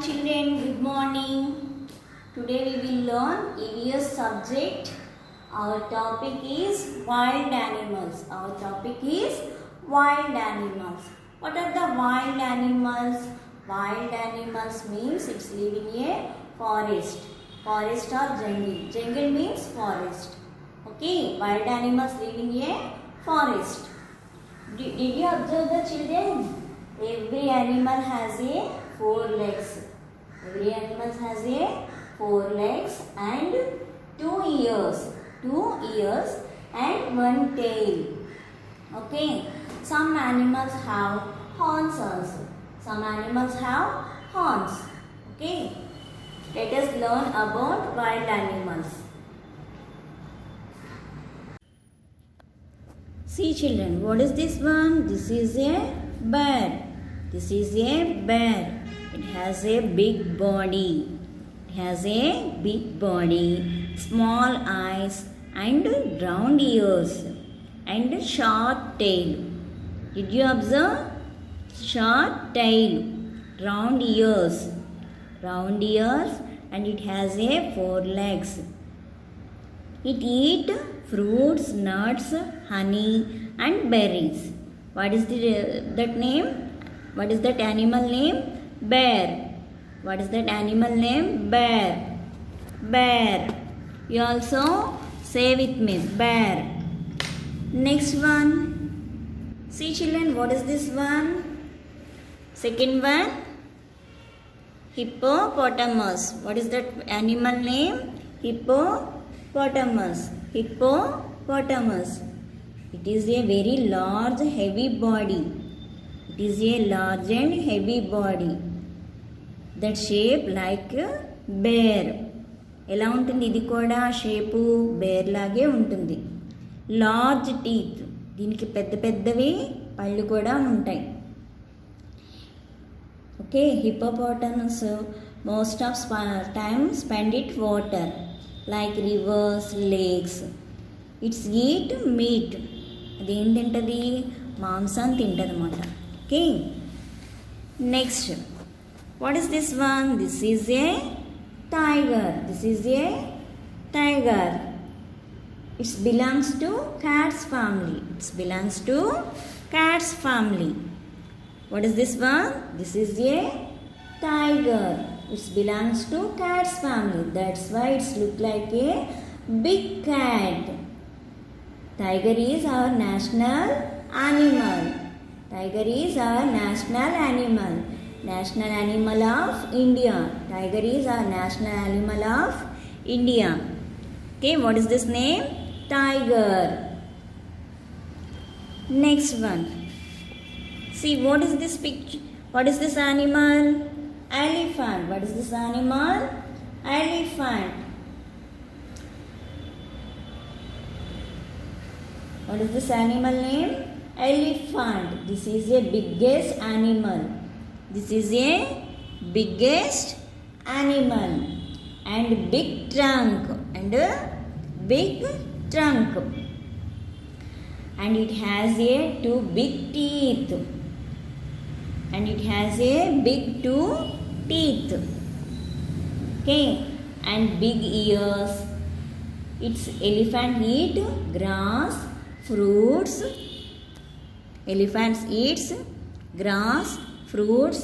children, good morning. Today we will learn EVS subject. Our topic is wild animals. Our topic is wild animals. What are the wild animals? Wild animals means it's live in a forest. Forest or jungle. Jungle means forest. Okay, wild animals live in a forest. Did you observe the children? Every animal has a 4 legs. Every animal has a 4 legs and 2 ears. 2 ears and 1 tail. Okay. Some animals have horns also. Some animals have horns. Okay. Let us learn about wild animals. See children, what is this one? This is a bear. This is a bear. It has a big body. It has a big body, small eyes and round ears and short tail. Did you observe? Short tail, round ears and it has a 4 legs. It eats fruits, nuts, honey and berries. What is that name? What is that animal name? Bear. What is that animal name? Bear. Bear. You also say with me. Bear. Next one. See children, what is this one? Second one. Hippopotamus. What is that animal name? Hippopotamus. Hippopotamus. It is a very large, heavy body. It is a large and heavy body that shape like bear. ఎలా ఉంటుంది ఇది కూడా shape bear లాగే ఉంటుంది. Large teeth, దీనికి పెద్ద పెద్దవి పళ్ళు కూడా ఉంటాయి. Okay, hippopotamus most of time spend it water like reverse, lakes. It's eat meat. అదేం తింటుంది? మాంసం తింటుంది అన్నమాట. Okay, next what is this one? This is a tiger. This is a tiger. It belongs to cat's family. It belongs to cat's family. What is this one? This is a tiger. It belongs to cat's family. That's why it's look like a big cat. Tiger is our national animal. Tiger is our national animal. National animal of India. Tiger is our national animal of India. Okay, what is this name? Tiger. Next one. See, what is this picture? What is this animal? Elephant. What is this animal? Elephant. What is this animal name? Elephant. This is a biggest animal. This is a biggest animal and big trunk and it has a 2 big teeth and it has a big 2 teeth. Okay, and big ears. Its elephant eat grass, fruits. Elephants eats grass, fruits,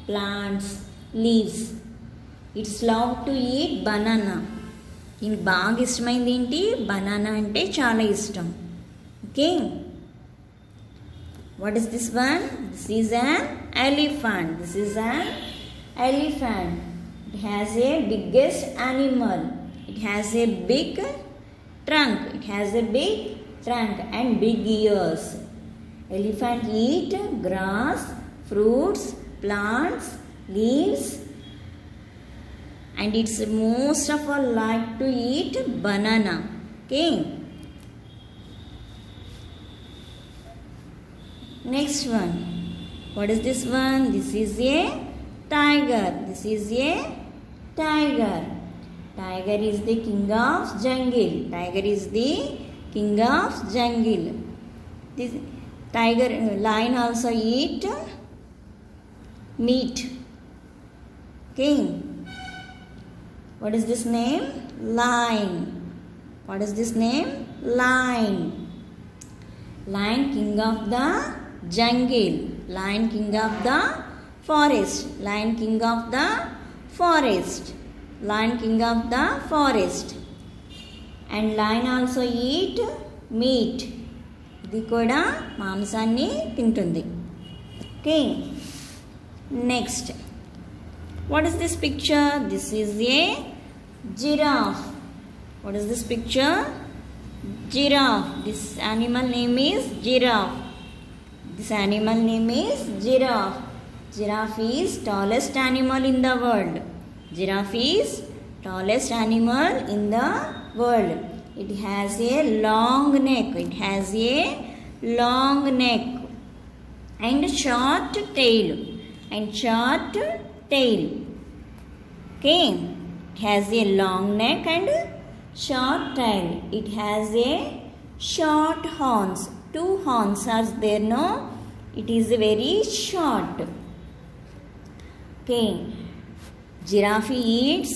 plants, leaves. It's love to eat banana. దీనికి బాగా ఇష్టమైంది ఏంటి? Banana అంటే చాలా ఇష్టం. Okay, what is this one? This is an elephant. This is an elephant. It has a biggest animal. It has a big trunk. It has a big trunk and big ears. Elephant eat grass, fruits, plants, leaves and it's most of all like to eat banana. Okay, next one. What is this one? This is a tiger. This is a tiger. Tiger is the king of jungle. Tiger is the king of jungle. This lion also eat meat. Okay. What is this name? Lion. What is this name? Lion. Lion, king of the jungle. Lion, king of the forest. Lion, king of the forest. Lion, king of the forest. And lion also eat meat. ఇది కూడా మాంసాన్ని తింటుంది. Okay. Next. What is this picture? This is a giraffe. What is this picture? Giraffe. This animal name is giraffe. This animal name is giraffe. Giraffe is tallest animal in the world. Giraffe is tallest animal in the world. It has a long neck. It has a long neck and short tail. And short tail. Okay. It has a long neck and short tail. It has a short horns. 2 horns are there, no? It is very short. Okay. Giraffe eats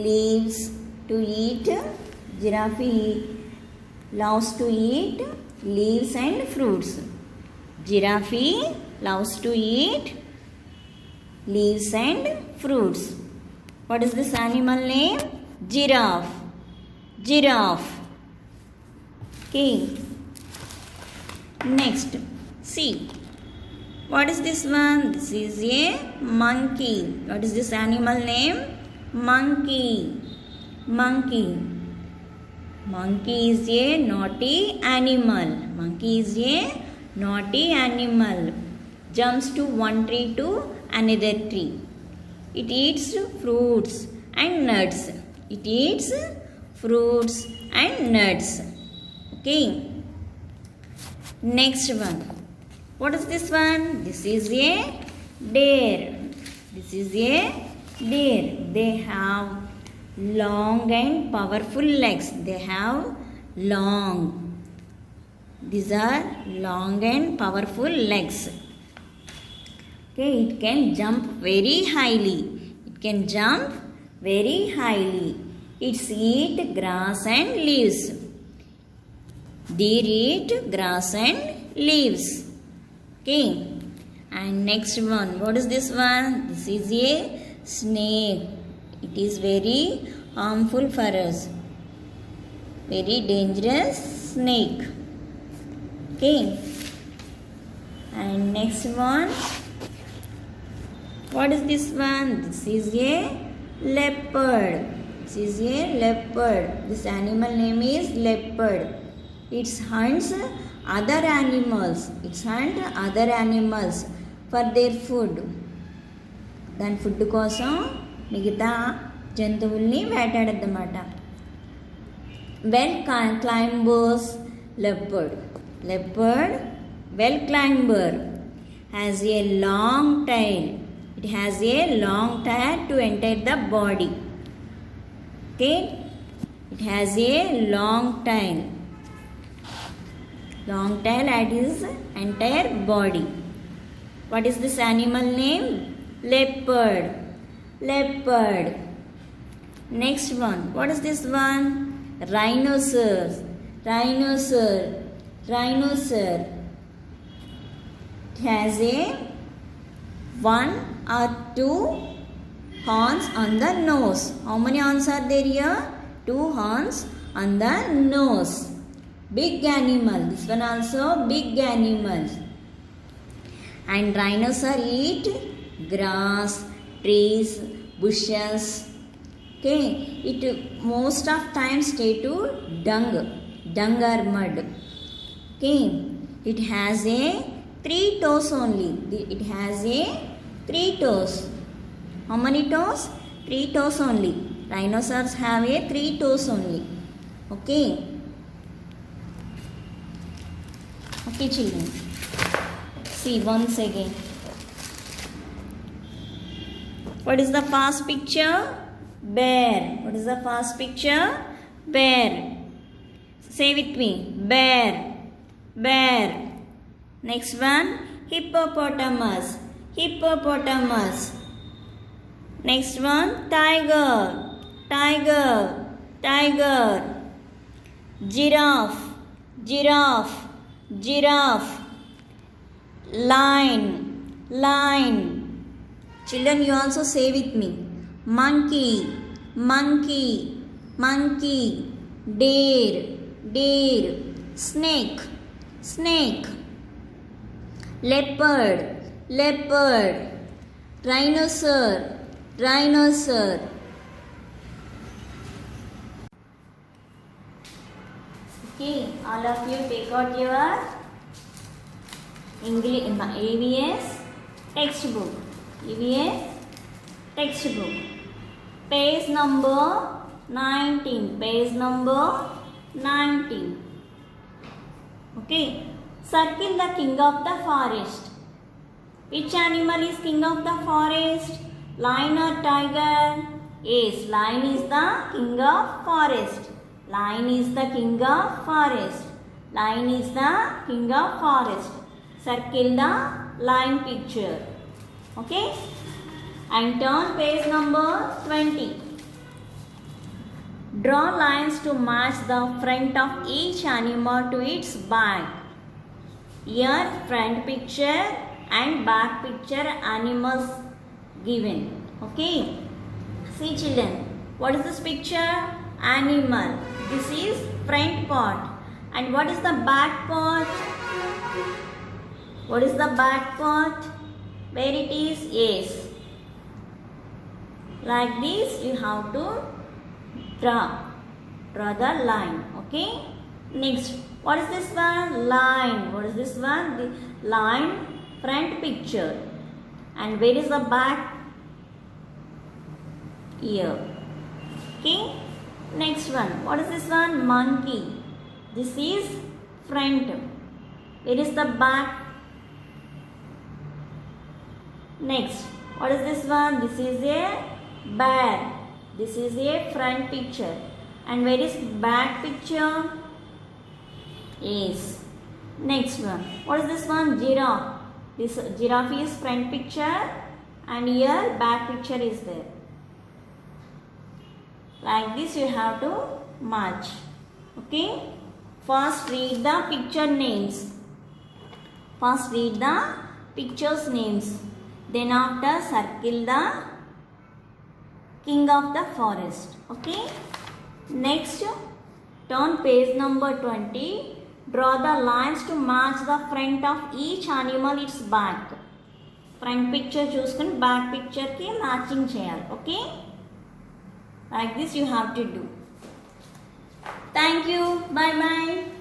leaves to eat. Giraffe loves to eat leaves and fruits. Giraffe loves to eat leaves and fruits. What is this animal name? Giraffe. Giraffe. Okay. Next. See. What is this one? This is a monkey. What is this animal name? Monkey. Monkey. Monkey is a naughty animal. Monkey is a naughty animal. Jumps to one tree to another tree. It eats fruits and nuts. It eats fruits and nuts. Okay. Next one. What is this one? This is a deer. This is a deer. They have long and powerful legs. They have long. These are long and powerful legs. Okay, it can jump very highly. It can jump very highly. It eats grass and leaves. Deer eat grass and leaves. Okay. And next one. What is this one? This is a snake. It is very harmful for us. Very dangerous snake. Okay. And next one. What is this one? This is a leopard. This is a leopard. This animal name is leopard. It hunts other animals. It hunts other animals for their food. దాని food కోసం మిగతా జంతువుల్ని వేటాడద్దన్నమాట. Well climbers leopard. Leopard, well climber, has a long tail. It has a long tail to enter the body. Okay. It has a long tail. Long tail at his entire body. What is this animal name? Leopard. Leopard. Next one. What is this one? Rhinoceros. Rhinoceros. Rhinoceros. It has a 1 or 2 horns on the nose. How many horns are there here? 2 horns on the nose. Big animal. This one also big animal. And rhinoceros eat grass, trees, bushes. Okay. It most of time stay to dung or mud. Okay. It has a 3 toes only. It has a 3 toes. How many toes? 3 toes only. Rhinoceros have a 3 toes only. Okay. Okay, children. See once again. What is the first picture? Bear. What is the first picture? Bear. Say with me. Bear. Bear. Next one. Hippopotamus. Hippopotamus. Next one, tiger, tiger, tiger. Giraffe, giraffe, giraffe. Lion, lion. Children, you also say with me. Monkey, monkey, monkey. Deer, deer. Snake, snake. Leopard, leopard. Rhinoceros, rhinoceros. Okay, all of you take out your English EVS textbook. EVS textbook. Page number 19. Page number 19. Okay. Circle the king of the forest. Which animal is king of the forest? Lion or tiger? Yes, lion is the king of forest. Lion is the king of forest. Lion is the king of forest. Circle the lion picture. Okay? And turn page number 20. Draw lines to match the front of each animal to its back. Here front picture and back picture animals given. Okay? See children, what is this picture? Animal. This is front part. And what is the back part? What is the back part? Where it is? Yes. Like this you have to draw the line. Okay? Next, what is this one? Line. What is this one? The line front picture. And where is the back? Here. Okay? Next one. What is this one? Monkey. This is front. Where is the back? Next. What is this one? This is a bear. This is a front picture. And where is back picture? Yes. Next one. What is this one? Giraffe. This giraffe is front picture and here back picture is there. Like this you have to match. Okay. First read the picture names. First read the pictures names. Then after circle the king of the forest. Okay. Next, turn page number 20. Draw the lines to match the front of each animal its back. Front picture choosukoni back picture ki matching cheyali. Okay? Like this you have to do. Thank you. Bye bye.